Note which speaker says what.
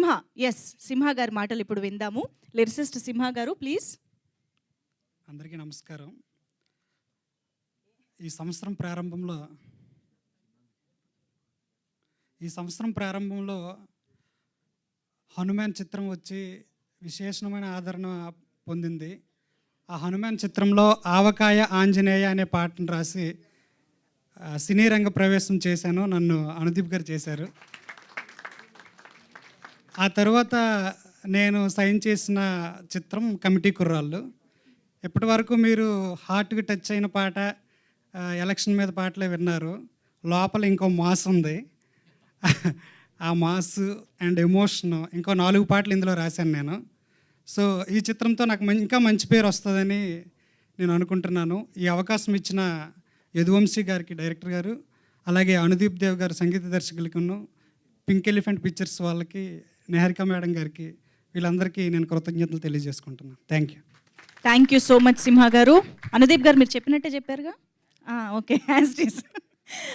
Speaker 1: సింహ, yes, సింహ గారి మాటలు ఇప్పుడు విందాము. లిరిసిస్ట్ సింహ గారు, ప్లీజ్.
Speaker 2: అందరికీ నమస్కారం. ఈ సంవత్సరం ప్రారంభంలో హనుమాన్ చిత్రం వచ్చి విశేషమైన ఆదరణ పొందింది. ఆ హనుమాన్ చిత్రంలో ఆవకాయ ఆంజనేయ అనే పాటను రాసి సినీ రంగ ప్రవేశం చేశాను. నన్ను అనుదీప్ గారు చేశారు. ఆ తర్వాత నేను సైన్ చేసిన చిత్రం కమిటీ కుర్రాళ్ళు. ఇప్పటి వరకు మీరు హార్ట్కి టచ్ అయిన పాట, ఎలక్షన్ మీద పాటలే విన్నారు. లోపల ఇంకో మాస్ ఉంది. ఆ మాస్ అండ్ ఎమోషన్ ఇంకో 4 పాటలు ఇందులో రాశాను నేను. సో ఈ చిత్రంతో నాకు ఇంకా మంచి పేరు వస్తుందని నేను అనుకుంటున్నాను. ఈ అవకాశం ఇచ్చిన యదువంశీ గారికి, డైరెక్టర్ గారు, అలాగే అనుదీప్ దేవ్ గారు సంగీత దర్శకులకును, పింక్ ఎలిఫెంట్ పిక్చర్స్ వాళ్ళకి, నిహారిక మేడం గారికి, వీళ్ళందరికీ నేను కృతజ్ఞతలు తెలియజేసుకుంటున్నాను.
Speaker 1: Thank you so much Simha గారు. అనుదీప్ గారు, మీరు చెప్పినట్టే చెప్పారుగా? Okay, as it is.